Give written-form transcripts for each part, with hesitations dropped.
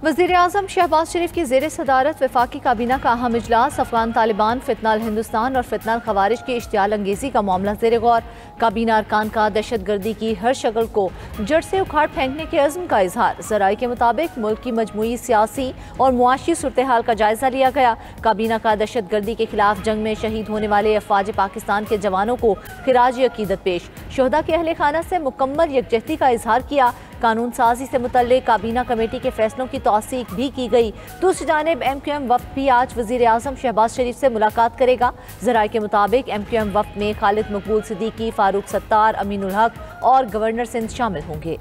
वज़ीर-ए-आज़म शहबाज शरीफ की ज़ेर सदारत वफाकी काबीना का अहम इजलास। अफगान तालिबान, फितनाल हिंदुस्तान और फितनाल खवारिज की इश्तियाल अंगेज़ी का मामला ज़ेर गौर। काबीना अरकान का दहशत गर्दी की हर शक्ल को जड़ से उखाड़ फेंकने के अज़्म का इजहार। ज़राए के मुताबिक मुल्क की मजमूई सियासी और मुआशी सूरत हाल का जायजा लिया गया। काबीना का दहशत गर्दी के खिलाफ जंग में शहीद होने वाले अफवाज पाकिस्तान के जवानों को खिराज अकीदत पेश। शोहदा के अहले खाना से मुकम्मल यकजहती का इजहार किया। कानून साजी से मुतल्लिक काबीना कमेटी के फैसलों की तौसीक भी की गई। दूसरी जानिब MQM वफ्द भी आज वज़ीर-ए-आज़म शहबाज शरीफ से मुलाकात करेगा। ज़राए के मुताबिक MQM वफ्द में खालिद मकबूल सिद्दीकी, फारूक सत्तार, अमीनुल हक और गवर्नर सिंध शामिल होंगे।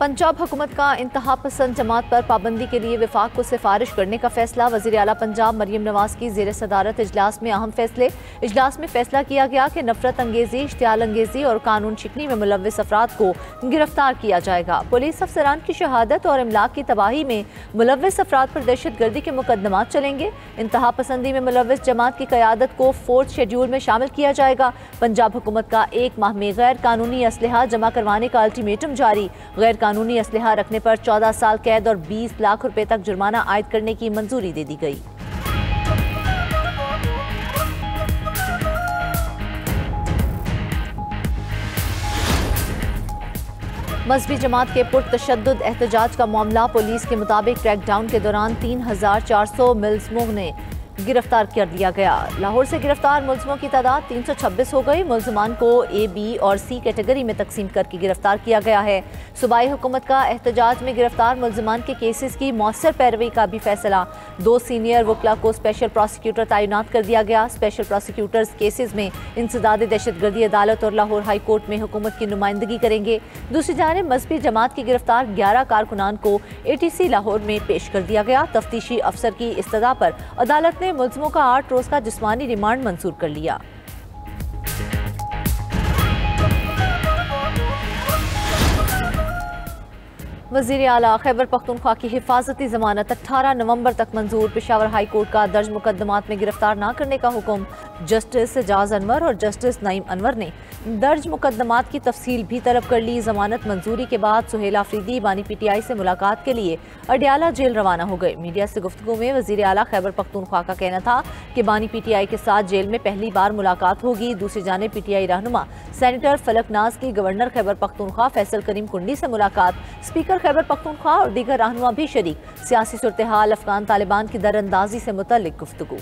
पंजाब हुकूमत का इंतहा पसंद जमात पर पाबंदी के लिए वफाक को सिफारिश करने का फैसला। वज़ीर आला पंजाब मरियम नवाज की ज़ेर सदारत इजलास में अहम फैसले। इजलास में फैसला किया गया कि नफरत अंगेजी, इश्तियाल अंगेजी और कानून शिकनी में मुलव्विस अफराद को गिरफ्तार किया जाएगा। पुलिस अफसरान की शहादत और इमलाक की तबाही में मुलव्विस अफराद पर दहशत गर्दी के मुकदमात चलेंगे। इंतहा पसंदी में मुलव्विस जमात की क़यादत को 4th शेड्यूल में शामिल किया जाएगा। पंजाब हुकूमत का 1 माह में गैर कानूनी असलहा जमा करवाने का अल्टीमेटम जारी। गैर कानूनी असलहा रखने पर 14 साल कैद और 20 लाख रुपए तक जुर्माना आयद करने की मंजूरी दे दी गई। मजहबी जमात के पुरतशद्दुद एहतजाज का मामला। पुलिस के मुताबिक क्रैकडाउन के दौरान 3400 मुल्ज़िमों ने गिरफ्तार कर लिया गया। लाहौर से गिरफ्तार मुल्ज़िमों की तादाद 326 हो गई। मुल्ज़िमान को A, B और C कैटेगरी में तकसीम करके गिरफ्तार किया गया है। सूबाई हुकूमत का एहतजाज में गिरफ्तार मुल्ज़िमान के केसेस की मौसर पैरवी का भी फैसला। 2 सीनियर वकला को स्पेशल प्रोसिक्यूटर तैनात कर दिया गया। स्पेशल प्रोसिक्यूटर्स केसेस में इंसदाद दहशत गर्दी अदालत और लाहौर हाई कोर्ट में हुकूमत की नुमाइंदगी करेंगे। दूसरी जानिब मजहबी जमात की गिरफ्तार 11 कारकुनान को ATC लाहौर में पेश कर दिया गया। तफ्तीशी अफसर की इस्तदा पर अदालत ने मुल्ज़िमों का 8 रोज का जिस्मानी रिमांड मंजूर कर लिया। वज़ीर आला खैबर पख्तूनख्वा की हिफाजती जमानत 18 नवंबर तक मंजूर। पेशावर हाई कोर्ट का दर्ज मुकदमात में गिरफ्तार न करने का हुक्म। जस्टिस एजाज अनवर और जस्टिस नईम अनवर ने दर्ज मुकदमात की तफसील भी तलब कर ली। जमानत मंजूरी के बाद सुहेल आफरीदी बानी PTI से मुलाकात के लिए अडियाला जेल रवाना हो गए। मीडिया से गुफ्तगू में वज़ीर आला खैबर पख्तूनख्वा का कहना था कि बानी PTI के साथ जेल में पहली बार मुलाकात होगी। दूसरी जानिब PTI रहनुमा सेनेटर फलकनाज की गवर्नर खैबर पख्तूनख्वा फैसल करीम कुंडी से मुलाकात। स्पीकर खैबर पख्तूनख्वा और दीगर रहनुमा भी शरीक। सियासी सूरत हाल, अफगान तालिबान की दरअंदाजी से मुतल्लिक गुफ्तगू।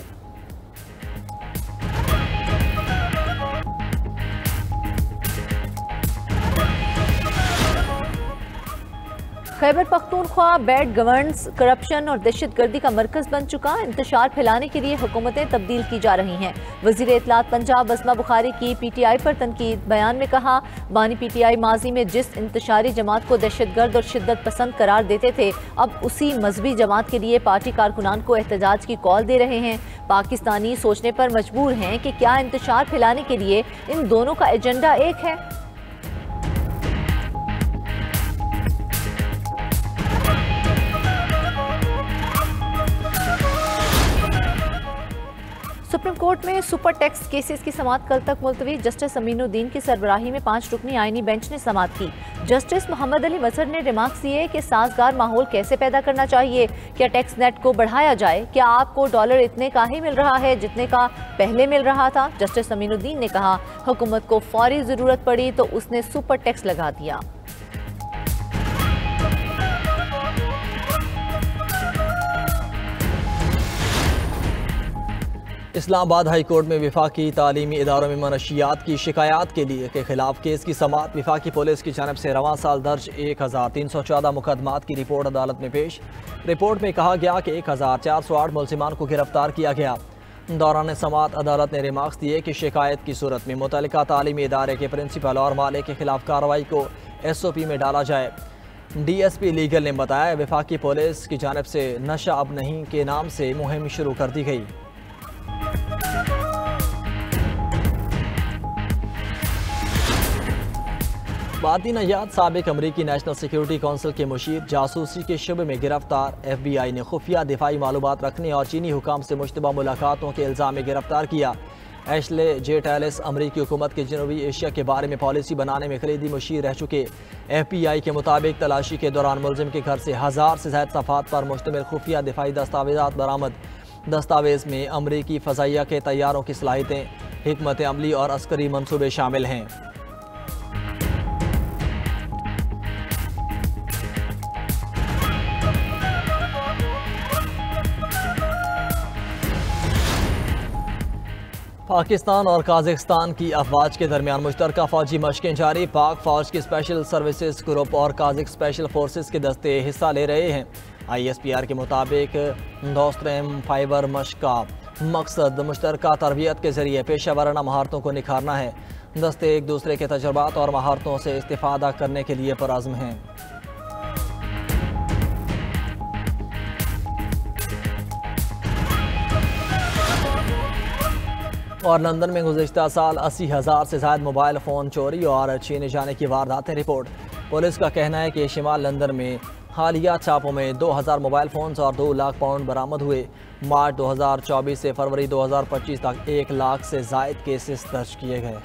Khyber Pakhtunkhwa bad governance, corruption और दहशत गर्दी का मरकज बन चुका। इंतशार फैलाने के लिए हुकूमतें तब्दील की जा रही हैं। वज़ीर इत्तलात पंजाब बसमा बुखारी की PTI पर तनकीद। बयान में कहा, बानी PTI माजी में जिस इंतशारी जमात को दहशतगर्द और शिद्दत पसंद करार देते थे, अब उसी मजहबी जमात के लिए पार्टी कारकुनान को एहतजाज की कॉल दे रहे हैं। पाकिस्तानी सोचने पर मजबूर हैं कि क्या इंतशार फैलाने के लिए इन दोनों का एजेंडा एक है। सुप्रीम कोर्ट में सुपर टैक्स केसेस की समाअत कल तक मुलतवी। जस्टिस अमीनुद्दीन की सरबराही में 5 रुकनी आईनी बेंच ने समाअत की। जस्टिस मोहम्मद अली मजहर ने रिमार्क्स दिए कि साजगार माहौल कैसे पैदा करना चाहिए। क्या टैक्स नेट को बढ़ाया जाए? क्या आपको डॉलर इतने का ही मिल रहा है जितने का पहले मिल रहा था? जस्टिस अमीनुद्दीन ने कहा, हुकूमत को फौरी जरूरत पड़ी तो उसने सुपर टैक्स लगा दिया। इस्लामाबाद हाई कोर्ट में वफाकी तालीमी इदारों में मनशियात की शिकायत के खिलाफ केस की समाअत। वफाकी पुलिस की जानब से रवां साल दर्ज 1314 मुकदमात की रिपोर्ट अदालत में पेश। रिपोर्ट में कहा गया कि 1408 मुल्ज़िमान को गिरफ्तार किया गया। दौरान समाअत अदालत ने रिमार्क्स दिए कि शिकायत की सूरत में मुतल्लिका तालीमी इदारे के प्रिंसिपल और मालिक के खिलाफ कार्रवाई को SOP में डाला जाए। DSP लीगल ने बताया, वफाकी पुलिस की जानब से नशा अब नहीं के नाम से मुहिम शुरू कर दी गई। भारतीय नयाद साबिक अमरीकी नेशनल सिक्योरिटी काउंसिल के मुशीर जासूसी के शुबे में गिरफ्तार। FBI ने खुफिया दिफाई मालूमात रखने और चीनी हुकाम से मुश्तबा मुलाकातों के इल्ज़ाम में गिरफ्तार किया। एशले जे टेलिस अमरीकी हुकूमत के जनूबी एशिया के बारे में पॉलिसी बनाने में कलीदी मुशीर रह चुके। FBI के मुताबिक तलाशी के दौरान मुलजिम के घर से 1000 से ज़ायद सफ़ात पर मुश्तमिल खुफिया दिफाई दस्तावेज़ात बरामद। दस्तावेज़ में अमरीकी फ़ज़ाइया के तैयारों की सलाहियतें, हिकमत अमली और अस्करी मनसूबे शामिल हैं। पाकिस्तान और काज़ाख्स्तान की अफवाज के दरमियान मुश्तरका फ़ौजी मशक़ें जारी। पाक फ़ौज की स्पेशल सर्विसेज ग्रुप और काज़ाख स्पेशल फोर्सेस के दस्ते हिस्सा ले रहे हैं। ISPR के मुताबिक दोस्तरेम फाइबर मशक़ का मकसद मुश्तरका तरबियत के ज़रिए पेशा वराना महारतों को निखारना है। दस्ते एक दूसरे के तजुर्बात और महारतों से इस्तिफ़ादा करने के लिए पुरअज़्म हैं। और लंदन में गुज़िश्ता साल 80,000 से ज़ायद मोबाइल फ़ोन चोरी और छीने जाने की वारदातें रिपोर्ट। पुलिस का कहना है कि शिमाल लंदन में हालिया छापों में 2000 मोबाइल फ़ोन्स और 2 लाख पाउंड बरामद हुए। मार्च 2024 से फरवरी 2025 तक 1 लाख से ज़ायद केसेस दर्ज किए गए।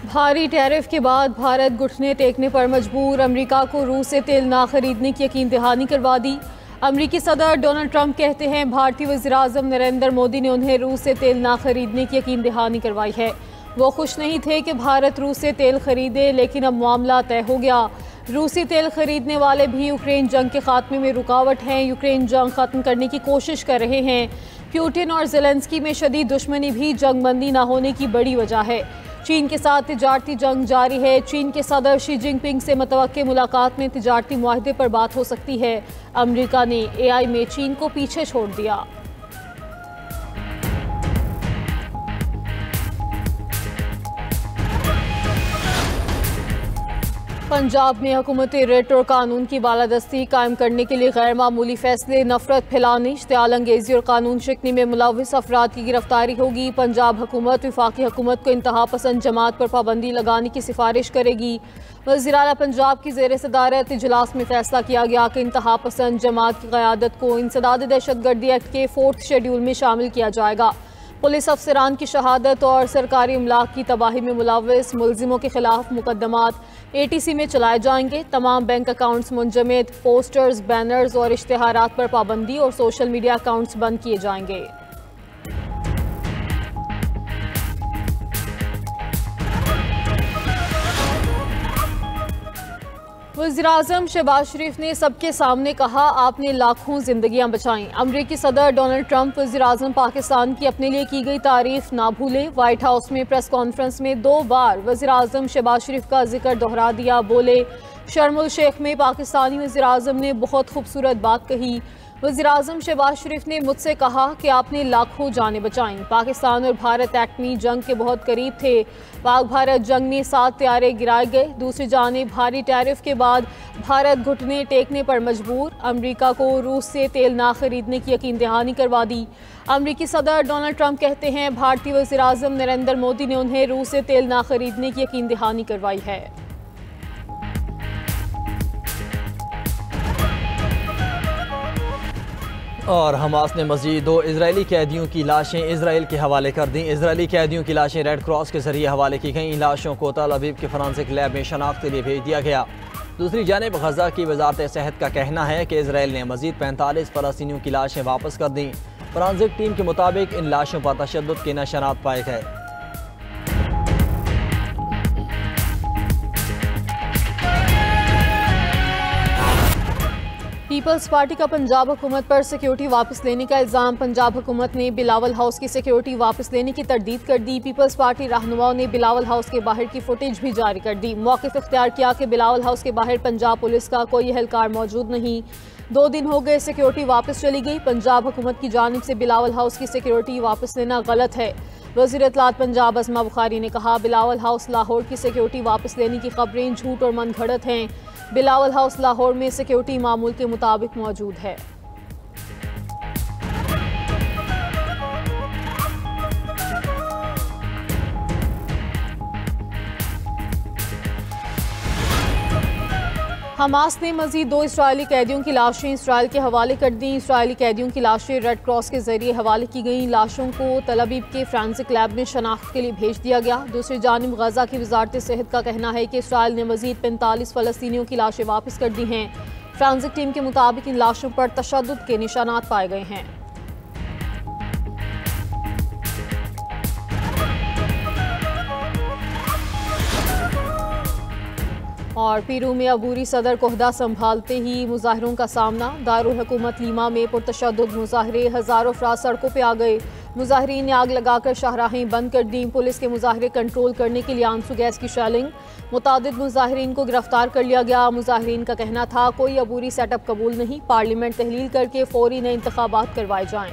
भारी टैरिफ के बाद भारत घुटने टेकने पर मजबूर। अमेरिका को रूस से तेल ना खरीदने की यकीन दहानी करवा दी। अमेरिकी सदर डोनाल्ड ट्रंप कहते हैं भारतीय वज़ीर-ए-आज़म नरेंद्र मोदी ने उन्हें रूस से तेल ना खरीदने की यकीन दहानी करवाई है। वो खुश नहीं थे कि भारत रूस से तेल खरीदे, लेकिन अब मामला तय हो गया। रूसी तेल खरीदने वाले भी यूक्रेन जंग के खात्मे में रुकावट हैं। यूक्रेन जंग खत्म करने की कोशिश कर रहे हैं। पुतिन और ज़ेलेंस्की में शदीद दुश्मनी भी जंगबंदी न होने की बड़ी वजह है। चीन के साथ तिजारती जंग जारी है। चीन के सदर शी जिनपिंग से मुतवक्के मुलाकात में तिजारती मुआहदे पर बात हो सकती है। अमेरिका ने AI में चीन को पीछे छोड़ दिया। पंजाब में हुकूमती रेट और कानून की बालादस्ती कायम करने के लिए गैर मामूली फैसले। नफरत फैलाने, इश्तिआल अंगेजी और कानून शिकनी में मुलव्वस अफराद की गिरफ्तारी होगी। पंजाब हुकूमत वफाकी हुकूमत को इंतहा पसंद जमात पर पाबंदी लगाने की सिफारिश करेगी। वज़ीर आला पंजाब की ज़ेर सदारत इजलास में फैसला किया गया कि इंतहा पसंद जमात की क़यादत को इंसदाद दहशतगर्दी एक्ट के 4th शेड्यूल में शामिल किया जाएगा। पुलिस अफसरान की शहादत और सरकारी अमलाक की तबाही में मुलव्वस मुलजिमों के खिलाफ मुकदमात ATC में चलाए जाएंगे। तमाम बैंक अकाउंट्स मुंजमद, पोस्टर्स, बैनर्स और इश्तिहारात पर पाबंदी और सोशल मीडिया अकाउंट्स बंद किए जाएंगे। वज़ीर-ए-आज़म शहबाज शरीफ ने सबके सामने कहा, आपने लाखों जिंदगियां बचाईं। अमरीकी सदर डोनाल्ड ट्रंप वज़ीर-ए-आज़म पाकिस्तान की अपने लिए की गई तारीफ ना भूले। व्हाइट हाउस में प्रेस कॉन्फ्रेंस में 2 बार वज़ीर-ए-आज़म शहबाज शरीफ का जिक्र दोहरा दिया। बोले, शर्म उल शेख में पाकिस्तानी वज़ीर-ए-आज़म ने बहुत खूबसूरत बात कही। वज़ीर-ए-आज़म शहबाज शरीफ ने मुझसे कहा कि आपने लाखों जानें बचाईं। पाकिस्तान और भारत एटमी जंग के बहुत करीब थे। पाक भारत जंग में 7 तैयारे गिराए गए। दूसरी जानिब भारी टैरिफ के बाद भारत घुटने टेकने पर मजबूर। अमेरिका को रूस से तेल ना खरीदने की यकीन दहानी करवा दी। अमेरिकी सदर डोनाल्ड ट्रंप कहते हैं भारतीय वज़ीर-ए-आज़म नरेंद्र मोदी ने उन्हें रूस से तेल ना खरीदने की यकीन दहानी करवाई है। और हमास ने मज़ीद 2 इजरायली कैदियों की लाशें इसराइल के हवाले कर दी। इजरायली कैदियों की लाशें रेड क्रॉस के जरिए हवाले की गई। लाशों को तल अवीव के फॉरेंसिक लैब में शनाख्त के लिए भेज दिया गया। दूसरी जानिब गजा की वजारत सेहत का कहना है कि इसराइल ने मज़ीद 45 फ़लस्तीनियों की लाशें वापस कर दी। फॉरेंसिक टीम के मुताबिक इन लाशों पर तशद्दुद के निशानात पाए गए। पीपल्स पार्टी का पंजाब हुकूमत पर सिक्योरिटी वापस लेने का इल्ज़ाम। पंजाब हुकूमत ने बिलावल हाउस की सिक्योरिटी वापस लेने की तरदीद कर दी। पीपल्स पार्टी रहनुमाओं ने बिलावल हाउस के बाहर की फुटेज भी जारी कर दी। मौक़िफ़ इख्तियार किया कि बिलावल हाउस के बाहर पंजाब पुलिस का कोई एहलकार मौजूद नहीं। 2 दिन हो गए सिक्योरिटी वापस चली गई। पंजाब हुकूमत की जानिब से बिलावल हाउस की सिक्योरिटी वापस लेना गलत है। वज़ीर इत्तलात पंजाब अज़मा बुखारी ने कहा, बिलावल हाउस लाहौर की सिक्योरिटी वापस लेने की खबरें झूठ और मनगढ़ंत हैं। बिलावल हाउस लाहौर में सिक्योरिटी मामूल के मुताबिक मौजूद है। हमास ने मजीद 2 इस्राएली कैदियों की लाशें इसराइल के हवाले कर दी। इसराइली कैदियों की लाशें रेड क्रॉस के जरिए हवाले की गई। लाशों को तल अवीव के फ्रांसिक लैब में शनाख्त के लिए भेज दिया गया। दूसरी जानिब गजा की वजारत सेहत का कहना है कि इसराइल ने मजीद 45 फ़लस्तीनियों की लाशें वापस कर दी हैं। फ्रांसिक टीम के मुताबिक इन लाशों पर तशद्दुद के निशानात पाए गए हैं। और पीरू में अबूरी सदर को ओहदा संभालते ही मुजाहिरों का सामना। दारुल हुकूमत लीमा में पुरतशद्दुद मुजाहरे, हज़ारों अफराद सड़कों पर आ गए। मुजाहिरीन ने आग लगाकर शाहराहें बंद कर दी। पुलिस के मुजाहरे कंट्रोल करने के लिए आंसू गैस की शेलिंग। मुतादिद मुजाहिरीन को गिरफ्तार कर लिया गया। मुजाहिरीन का कहना था कोई अबूरी सेटअप कबूल नहीं, पार्लियामेंट तहलील करके फौरी नए इंतखाबात करवाए जाएँ।